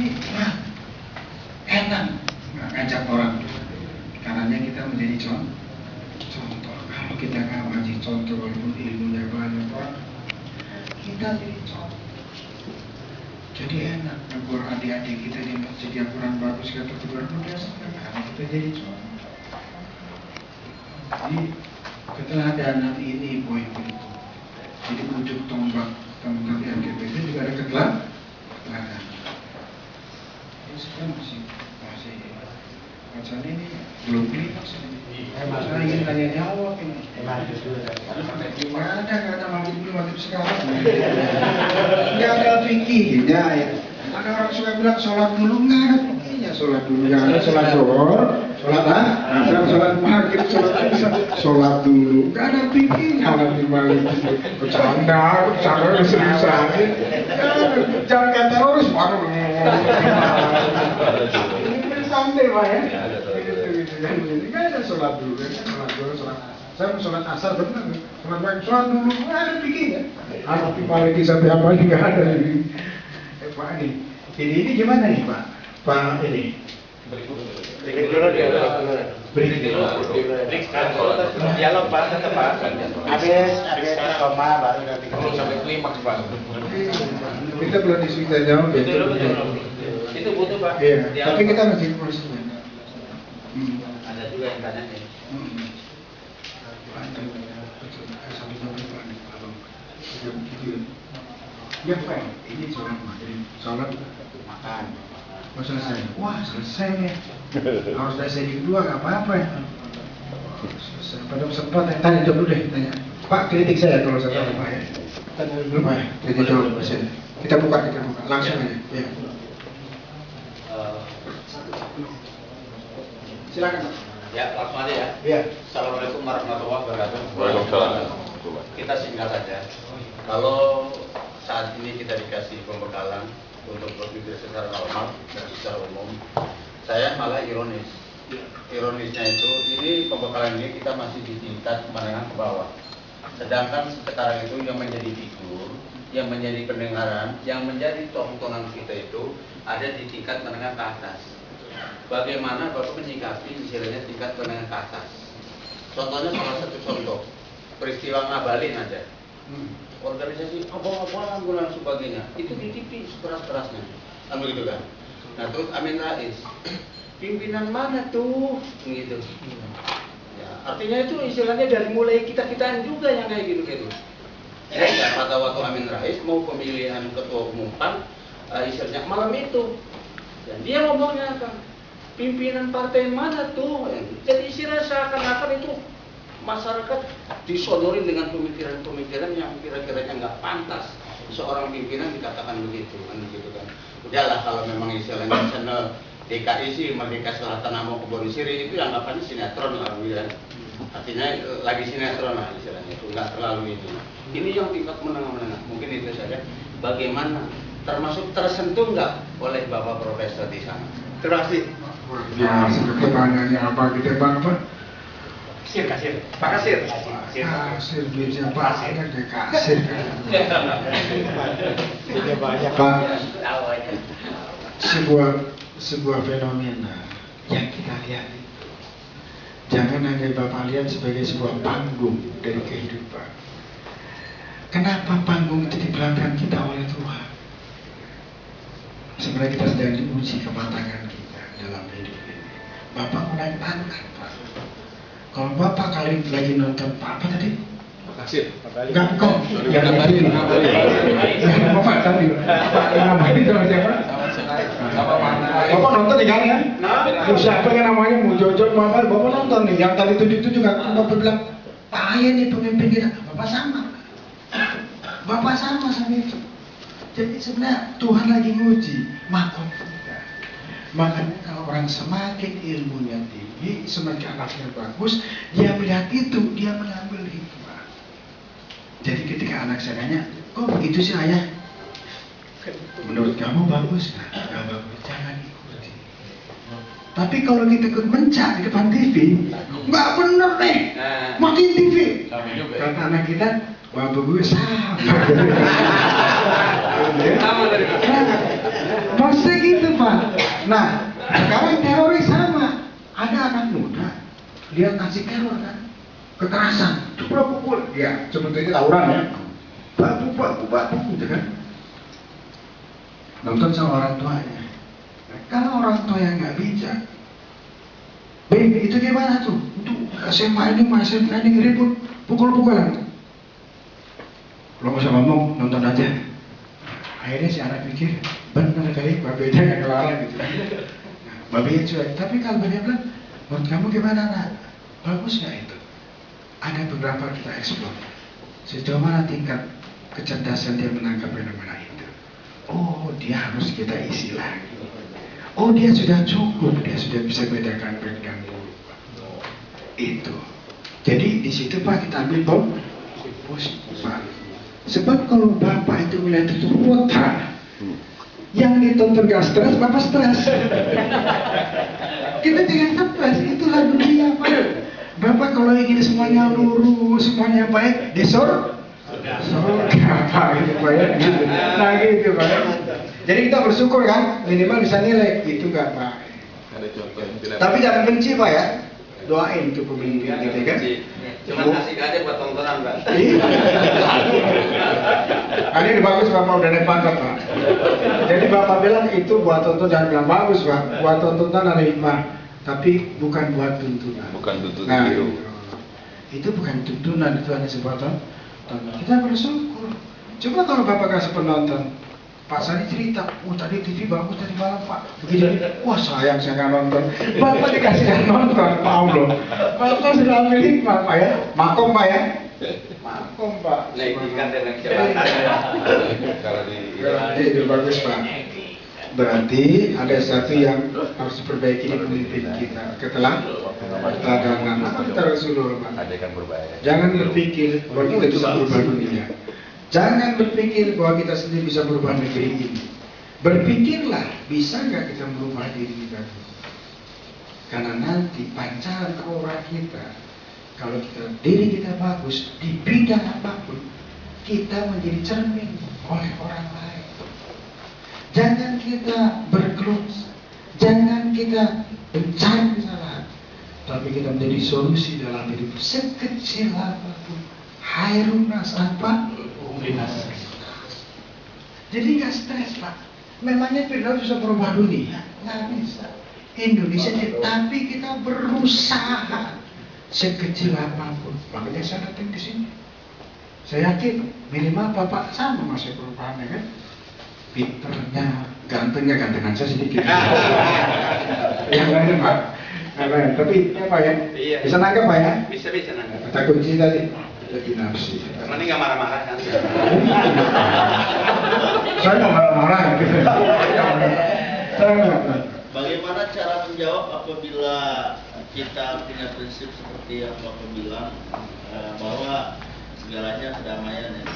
nikmat, enak ngajak orang. Karena kita menjadi contoh. Kalau kita nggak ngasih contoh walaupun ilmunya banyak orang, kita jadi contoh. Jadi enak negur adik-adik kita di masjid yang kurang bagus kata luar biasa karena kita jadi contoh. Jadi keteladanan ini poin itu. Jadi ujung tombak RKP itu juga ada keteladanan. Ini sekarang masih bacaan ini belum klimaks ini. Saya ingin tanya jawab ini. Nggak ada maghrib sekarang. Nggak ada fikihnya ya. Ada orang suka bilang sholat dulu, nggak ada fikihnya sholat dulu. Yang ada sholat zuhur, sholat asar, sholat maghrib, sholat dulu. Nggak ada fikihnya nanti malam. Bercanda serius aja. Jangan kata terus baru. Ini santai pak ya. Nggak ada sholat dulu, saya mau sholat asar benar, sholat maghrib, sholat dulu, nggak ada pikirnya. Arti maliki sampai apa nggak ada ini. Pak ini gimana nih Pak? Pak ini. Break dulu. Dialog Pak, tetap Pak. Habis koma baru nanti sampai klimaks Pak. Kita belum diskusi jauh. Betul. Itu butuh Pak. Iya. Tapi kita masih prosesnya. Ada juga yang tanya nih. Ya Pak, ini sholat maghrib, sholat makan. Oh selesai. Wah selesai ya. Harus selesai di kedua nggak apa-apa ya. Selesai. Pada sempat tanya dulu deh, tanya. Pak kritik saya kalau saya tahu Pak ya. Tanya dulu Pak ya. Kita jawab masih. Kita buka langsung aja. Ya. Silakan. Ya, langsung aja ya. Iya. Assalamualaikum warahmatullahi wabarakatuh. Waalaikumsalam. Kita singkat saja. Kalau saat ini kita dikasih pembekalan untuk berpikir secara normal dan secara umum, saya malah ironis. Ironisnya itu, ini pembekalan ini kita masih di tingkat menengah ke bawah. Sedangkan sekarang itu yang menjadi figur, yang menjadi pendengaran, yang menjadi tontonan kita itu ada di tingkat menengah ke atas. Bagaimana Bapak menyikapi istilahnya tingkat menengah ke atas? Contohnya salah satu contoh, peristiwa Ngabalin aja. Organisasi apa-apa dan sebagainya, itu di TV keras-kerasnya, kan begitu kan? Nah terus Amin Rais, pimpinan mana tuh, gitu. Ya, artinya itu istilahnya dari mulai kita juga yang kayak gitu. Ya, pada waktu Amin Rais mau pemilihan ketua umum PAN, istilahnya malam itu, dan dia ngomongnya kan, pimpinan partai mana tuh, jadi istilah seakan-akan itu masyarakat disodorin dengan pemikiran-pemikiran yang kira-kiranya nggak pantas seorang pimpinan dikatakan begitu kan. Udahlah kalau memang istilahnya channel DKI sih Merdeka Selatan sama Kebon Siri itu yang anggapannya sinetron lah ya. Artinya lagi sinetron lah istilahnya itu nggak terlalu ini. Ini yang tingkat menengah-menengah. Mungkin itu saja. Bagaimana termasuk tersentuh nggak oleh Bapak Profesor di sana? Terima kasih. Ya, pertanyaannya apa kita bang apa? Kasir. Pak Kasir. Kasir duitnya banyak deh kasir kan. Duitnya banyak. Pak, sebuah fenomena yang kita lihat. Jangan hanya Bapak lihat sebagai sebuah panggung dari kehidupan. Kenapa panggung itu dibelakang kita oleh Tuhan? Sebenarnya kita sedang diuji kematangan kita dalam hidup ini. Bapak mulai pangkat Pak. Kalau Bapak kali lagi nonton apa tadi? Kasir. Enggak kok. Yang tadi. Bapak tadi. Namanya itu siapa? Bapak nonton nih kan ya? Siapa yang namanya mau Jojo mau apa? Bapak nonton nih. Yang tadi itu juga Bapak bilang, payah nih pemimpin kita. Bapak sama itu. Jadi sebenarnya Tuhan lagi nguji makom kita. Makanya kalau orang semakin ilmunya tinggi, semakin anaknya bagus, dia melihat itu, dia mengambil hikmah. Jadi ketika anak saya nanya, kok begitu sih ayah? Menurut kamu bagus nggak? Nggak bagus, jangan ikuti. Tapi kalau kita ikut mencak di depan TV, nggak bener nih, matiin TV. Kata anak kita, bapak gue sama. Maksudnya gitu Nah, sekarang teroris sama. Ada anak muda, dia kasih teror kan, kekerasan, pukul, ya sebetulnya tawuran ya, baku, gitu kan. Nonton sama orang tuanya. Nah, kalau orang tua yang nggak bijak, baby itu gimana tuh? Itu SMA ini masih ini ribut, pukul-pukulan. Lo nggak usah ngomong, nonton aja. Akhirnya si anak pikir, benar kali babenya nggak kelarang gitu. Nah, babenya cuek. Tapi kalau babenya bilang, menurut kamu gimana nak? Bagus nggak itu? Ada beberapa kita eksplor. Sejauh mana tingkat kecerdasan dia menangkap fenomena itu? Oh, dia harus kita isi lagi. Oh, dia sudah cukup, dia sudah bisa bedakan baik dan buruk. Itu. Jadi di situ Pak kita ambil positif. Sebab kalau Bapak itu melihat itu wota, yang ditonton gak stres, Bapak stres. Kita jangan stres, itulah dunia Pak. Bapak kalau ingin semuanya lurus, semuanya baik, surga Pak gitu Pak ya. Nah gitu Pak. Jadi kita bersyukur kan, minimal bisa nilai, itu gak Pak. Tapi jangan benci Pak ya. Doain tuh pemimpin gitu kan. Cuma kasih aja buat tontonan Pak. Ini bagus Bapak udah naik pangkat Pak. Jadi Bapak bilang itu buat tonton, jangan bilang bagus Pak. Buat tontonan ada hikmah, tapi bukan buat tuntunan. Bukan tuntunan. Nah, itu bukan tuntunan, itu hanya sebuah tontonan. Kita bersyukur. Coba kalau Bapak kasih penonton, Pak Sani cerita, tadi TV bagus tadi malam Pak. Begini, wah sayang saya nggak nonton. Bapak dikasih yang nonton, Pak Allah. Bapak sudah ambil hikmah Pak ya. Makom Pak ya. Makom Pak. Naikkan dengan jabatan. Kalau di Itu bagus Pak. Berarti ada satu yang harus diperbaiki di pemimpin kita. Setelah teladan apa kita Rasulullah Pak. ada yang berbahaya. Jangan berpikir bahwa kita bisa berubah dunia. Jangan berpikir bahwa kita sendiri bisa berubah negeri ini. Berpikirlah, bisa nggak kita merubah diri kita dulu? Karena nanti pancaran aura kita, kalau diri kita bagus di bidang apapun, kita menjadi cermin oleh orang lain. Jangan kita berkeluh, jangan kita mencari kesalahan, tapi kita menjadi solusi dalam hidup sekecil apapun. Hairun nas apa? Jadi nggak stres Pak. Memangnya Firdaus bisa merubah dunia? Nggak bisa. Indonesia, tapi kita berusaha sekecil apapun. Makanya saya datang ke sini. Saya yakin minimal Bapak sama masih perubahannya kan. Pinternya, gantengan saya sedikit. Yang lain Pak. Tapi apa ya? Iya. Bisa nangkep Pak ya? Bisa nangkap. Kata kunci tadi. Lagi nafsu. Karena ini nggak marah-marah kan? Saya nggak marah-marah gitu. Bagaimana cara menjawab apabila kita punya prinsip seperti yang Bapak bilang bahwa segalanya kedamaian ya.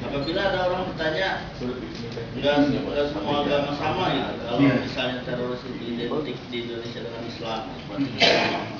Apabila ada orang bertanya, nggak semua agama sama gitu. Kalau misalnya teroris itu identik di Indonesia dengan Islam,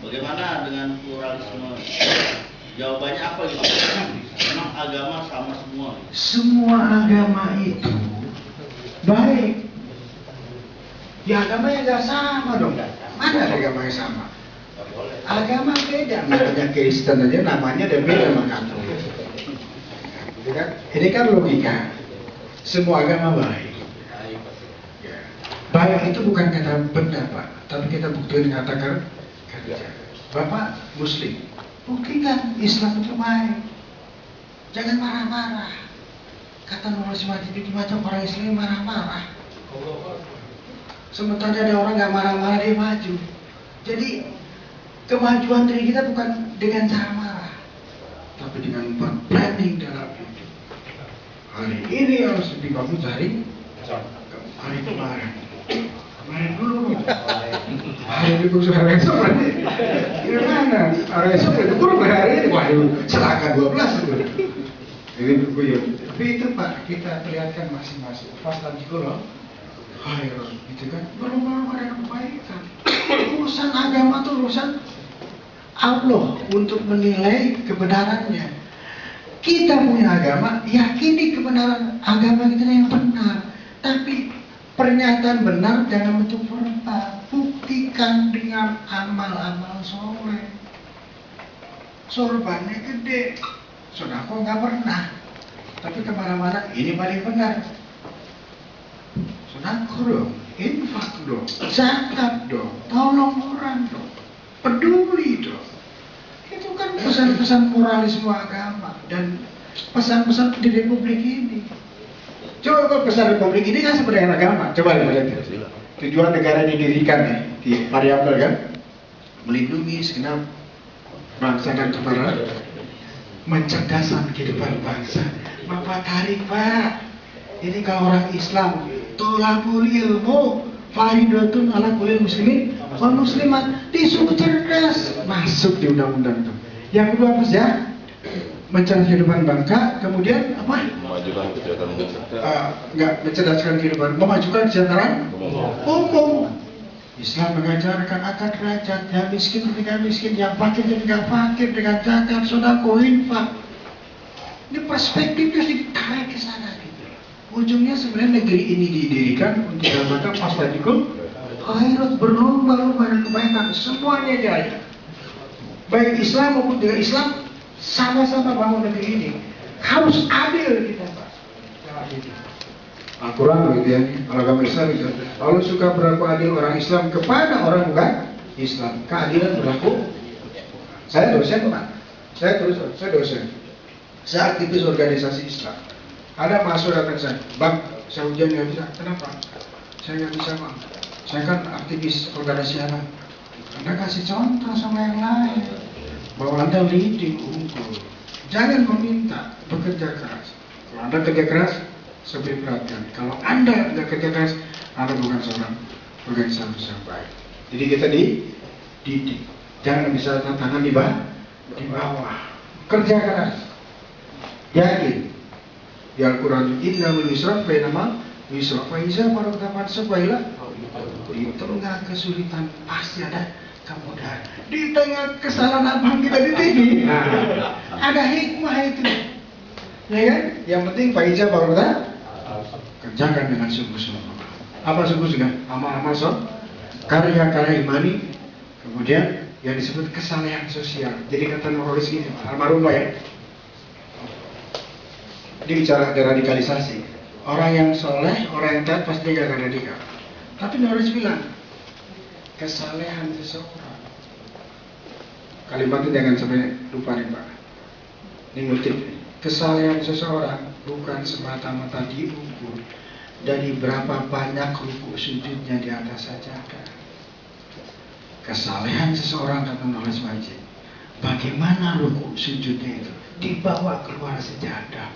bagaimana dengan pluralisme? Jawabannya apa gitu? Memang agama sama semua. Semua agama itu baik. Ya agama yang nggak sama dong. Mana ada agama yang sama? Agama beda. Namanya Kristen aja namanya dan beda sama Katolik. Gitu kan? Ini kan logika. Semua agama baik. Ya. Baik itu bukan kata benda Pak, tapi kita buktiin kata kerja. Bapak Muslim, buktikan Islam itu baik. Jangan marah-marah. Kata Nurul Simajid itu macam orang Islam marah-marah. Sementara ada orang nggak marah-marah dia maju. Jadi kemajuan diri kita bukan dengan cara marah, tapi dengan planning dalam hidup. Hari ini harus lebih bagus dari hari kemarin. Kemarin dulu. Hari ini khusus hari esok berarti. Gimana? Hari esok itu kurang hari ini. Waduh, celaka 12 itu. Ini berguyur. Tapi itu Pak, kita perlihatkan masing-masing. Pas tadi loh. Khairun, gitu kan? Belum ada kebaikan. Urusan agama itu urusan Allah untuk menilai kebenarannya. Kita punya agama, yakini kebenaran agama kita yang benar. Tapi pernyataan benar jangan bentuk apa? Buktikan dengan amal-amal soleh. Sorbannya gede, sodako nggak pernah. Tapi kemana-mana ini paling benar. Sodako dong, infak dong, zakat dong, tolong orang dong, peduli dong. Itu kan pesan-pesan moralisme agama dan pesan-pesan di Republik ini. Coba kalau pesan Republik ini kan sebenarnya agama. Coba lihat. Tujuan negara didirikan nih di variabel kan, melindungi segenap bangsa dan negara, mencerdaskan kehidupan bangsa. Bapak tarik Pak, ini kalau orang Islam, tolabul ilmu, faridatun ala kulli muslimin wal muslimat, disuruh cerdas, masuk di undang-undang itu. Yang kedua apa ya? Mencerdaskan kehidupan bangsa, kemudian apa? Memajukan kesejahteraan umum. Enggak mencerdaskan kehidupan, memajukan kesejahteraan umum. Islam mengajarkan akan derajat, yang miskin dengan miskin, yang fakir dengan fakir, dengan zakat, sedekah, infak. Ini perspektifnya ditarik ke sana gitu. Ujungnya sebenarnya negeri ini didirikan untuk dalam fastabiqul khairat, berlomba-lomba dan kebaikan, semuanya jaya. Baik Islam maupun tidak Islam, sama-sama bangun negeri ini. Harus adil kita, Pak. Al-Quran begitu ya, agama Islam itu. Allah suka berlaku adil orang Islam kepada orang bukan Islam. Keadilan berlaku. Saya dosen Pak. Saya dosen. Saya aktivis organisasi Islam. Ada mahasiswa datang saya, Bang, saya ujian nggak bisa. Kenapa? Saya nggak bisa Bang. Saya kan aktivis organisasi anak. Anda kasih contoh sama yang lain bahwa Anda leading unggul. Jangan meminta, bekerja keras. Kalau Anda kerja keras, saya beri perhatian. Kalau Anda tidak kerja keras, Anda bukan seorang organisasi yang baik. Jadi kita dididik. Jangan bisa tantangan di bawah. Kerja keras. Yakin. Di Al-Quran innal yusra bainamal yusra fa iza faragta fansabila. Di tengah kesulitan pasti ada kemudahan. Di tengah kesalahan abang kita dididik. Ada hikmah itu. Ya kan? Yang penting fa iza faragta kerjakan dengan sungguh-sungguh. Apa sungguh-sungguh? Amal-amal karya-karya imani. Kemudian yang disebut kesalehan sosial. Jadi kata Nurholis ini, almarhum ya. Dia bicara deradikalisasi. Orang yang soleh, orang yang taat pasti gak akan radikal. Tapi Nurholis bilang, kesalehan seseorang. Kalimat itu jangan sampai lupa nih Pak. Ini ngutip. Kesalehan seseorang bukan semata-mata diukur dari berapa banyak ruku sujudnya di atas sajadah. Kesalehan seseorang kata Nurholis wajib. Bagaimana ruku sujudnya itu dibawa keluar sejadah.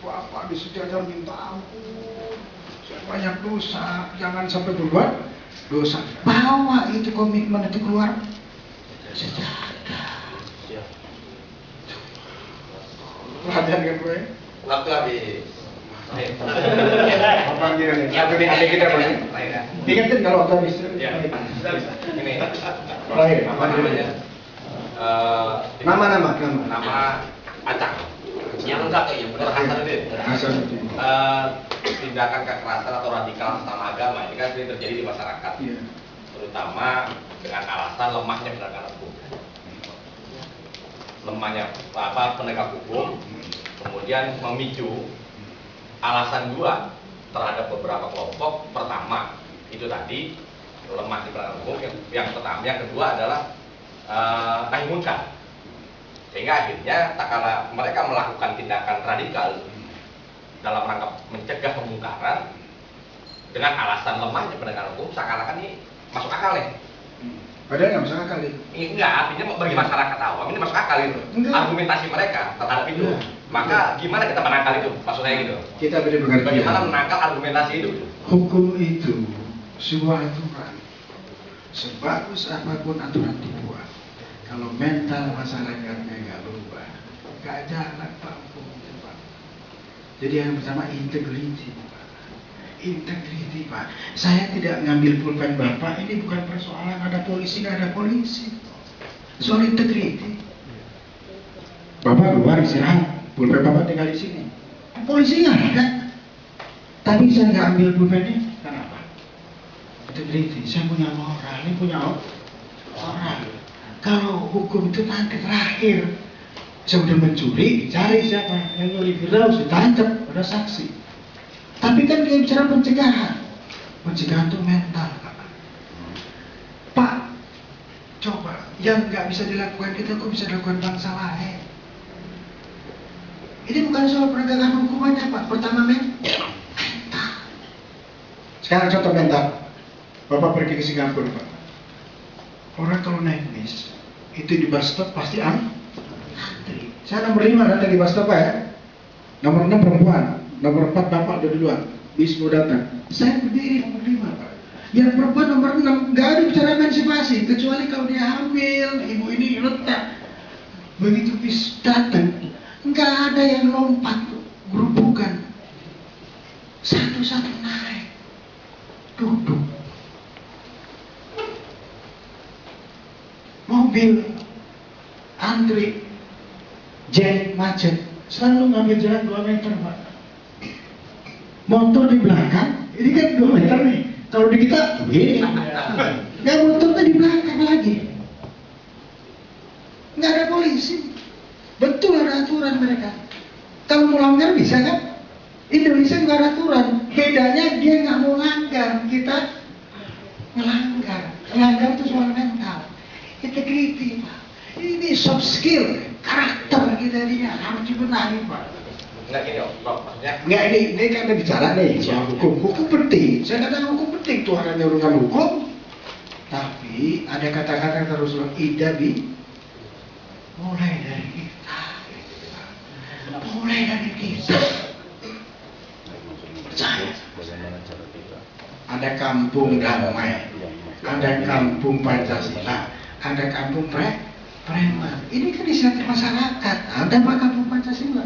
Bapak di sejadah minta ampun, saya banyak dosa, jangan sampai berbuat dosa. Bawa itu komitmen itu keluar sejadah. Perhatian kan gue? Waktu habis. Apa gini nih? Satu di hati kita Pak. Ingatin kalau waktu habis. Ya. Ini. Lahir. Apa namanya? Nama Acak. Yang enggak kayak benar Hasanuddin. Tindakan kekerasan atau radikal sama agama ini kan sering terjadi di masyarakat. Iya. Terutama dengan alasan lemahnya penegakan hukum. Lemahnya penegak hukum, kemudian memicu alasan dua terhadap beberapa kelompok. Pertama itu tadi lemah di penegakan hukum. Yang pertama, yang kedua adalah nahi munkar. Sehingga akhirnya tak kala mereka melakukan tindakan radikal dalam rangka mencegah pemungkaran dengan alasan lemahnya penegakan hukum, seakan-akan ini masuk akal ya. Padahal nggak masuk akal itu. Enggak, artinya bagi masyarakat awam ini masuk akal itu. Enggak. Argumentasi mereka terhadap itu. Enggak. Maka gimana kita menangkal itu? Maksudnya gitu. Kita beri pengertian. Bagaimana menangkal argumentasi itu? Hukum itu sebuah aturan. Sebagus apapun aturan dibuat, kalau mental masyarakatnya nggak berubah, nggak jalan Pak hukumnya Pak. Jadi yang pertama integriti Pak. Integriti Pak. Saya tidak ngambil pulpen Bapak, ini bukan persoalan ada polisi nggak ada polisi. Soal integriti. Bapak keluar istirahat, pulpen Bapak tinggal di sini. Polisi nggak ada. Tapi saya nggak ambil pulpennya karena Integriti, saya punya moral, ini punya orang. Kalau hukum itu nanti terakhir, saya udah mencuri, cari siapa yang nyuri Firdaus, ditangkap, ada saksi. Tapi kan dia bicara pencegahan. Pencegahan itu mental, Pak. Coba, yang nggak bisa dilakukan kita, kok bisa dilakukan bangsa lain? Ini bukan soal penegakan hukumannya, Pak. Pertama mental. Sekarang contoh mental. Bapak pergi ke Singapura, Pak. Orang kalau naik bis, itu di bus stop pasti antri. Saya nomor 5 datang di bus stop, Pak ya. Nomor 6 perempuan, nomor 4 bapak udah duluan. Bis mau datang. Saya berdiri nomor 5, Pak. Yang perempuan nomor 6 nggak ada bicara emansipasi, kecuali kalau dia hamil, ibu ini letak. Begitu bis datang, nggak ada yang lompat, gerubukan. Satu-satu naik, duduk. Mobil antri, jet macet, selalu ngambil jalan 2 meter, Pak. Motor di belakang, ini kan 2 meter nih. Kalau di kita begini, nggak, motornya di belakang lagi. Nggak ada polisi. Betul ada aturan mereka. Kalau mau langgar bisa kan? Indonesia nggak ada aturan. Bedanya dia nggak mau langgar, kita melanggar. Melanggar itu soal mental. Integriti, Pak. Ini soft skill, karakter kita ini harus dibenahi, Pak. Enggak gini, Pak. Maksudnya Enggak, ini kan kita bicara nih soal hukum. Hukum penting. Saya katakan hukum penting. Tuhan hanya urusan hukum. Tapi ada kata-kata yang terus idabi. Mulai dari kita. Mulai dari kita. Percaya. bagaimana cara kita? Ada kampung damai. Ada kampung Pancasila. Ada kampung preman. Ini kan inisiatif masyarakat. Ada Pak kampung Pancasila.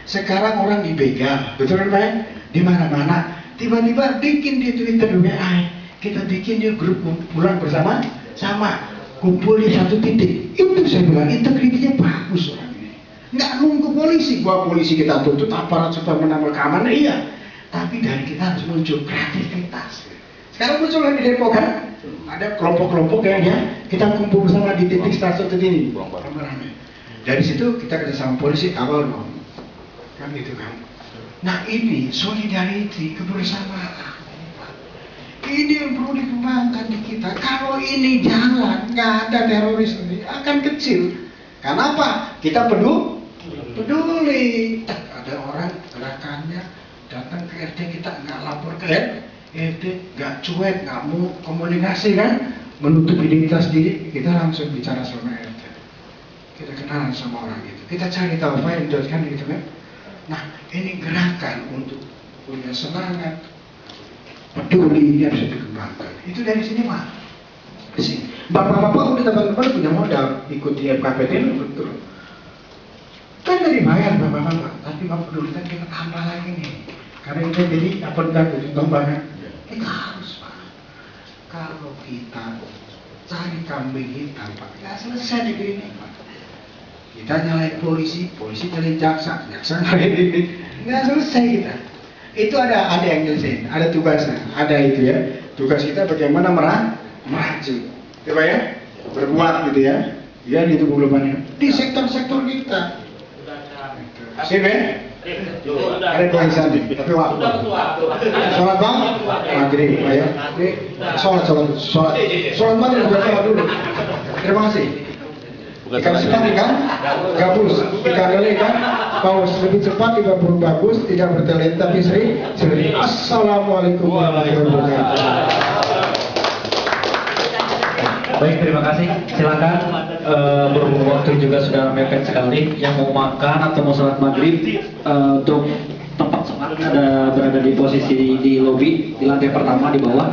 Sekarang orang dibegal, betul kan Pak? Di mana-mana. Tiba-tiba bikin di Twitter WA, kita bikin di grup pulang bersama, sama kumpul di satu titik. Itu saya bilang integritinya bagus orang ini. Nggak nunggu polisi, bahwa polisi kita tuntut aparat supaya menambah keamanan, iya. Tapi dari kita harus muncul kreativitas. Sekarang muncul lagi di Depok kan? Ada kelompok-kelompok ya, kita kumpul bersama di titik stasiun ini. Rame-rame. Dari situ kita kerjasama polisi awal dong. Kan gitu kan. Nah ini solidarity, kebersamaan. Ini yang perlu dikembangkan di kita. Kalau ini jalan, nggak ada teroris ini akan kecil. Karena apa? Kita peduli. Ada orang gerakannya datang ke RT, kita nggak lapor ke RT, nggak cuek, nggak mau komunikasi kan, menutup identitas diri, kita langsung bicara sama RT. Kita kenalan sama orang itu. Kita cari tahu apa yang dijelaskan gitu kan. Nah, ini gerakan untuk punya semangat peduli, ini harus dikembangkan. Itu dari sini Pak. Bapak-bapak udah teman-teman punya modal ikuti FKPT betul. Kan dari bayar bapak-bapak, tapi bapak pedulikan kita tambah lagi nih. Karena itu jadi apa enggak banget. Kita harus Pak. Kalau kita cari kambing hitam Pak, nggak selesai negeri ini Pak. Kita nyalain polisi, polisi nyalain jaksa nyalain ini, nggak selesai kita. Itu ada yang nyelesain, ada tugasnya, ada itu ya. Tugas kita bagaimana meracun, coba ya, berbuat gitu ya. Ya itu pengulupannya di sektor-sektor kita. Sip ya? Ada tulisan, tapi waktu. Sholat bang, maghrib, ya. Sholat maghrib berdoa dulu. Terima kasih. Ikan cepat ikan gabus, ikan lele ikan paus, lebih cepat tidak perlu bagus, tidak bertelit tapi seri. Assalamualaikum warahmatullahi wabarakatuh. Baik, terima kasih. Silakan, berhubung waktu juga sudah mepet sekali. Yang mau makan atau mau sholat maghrib, untuk tempat sholat ada berada di posisi di lobi di lantai pertama di bawah.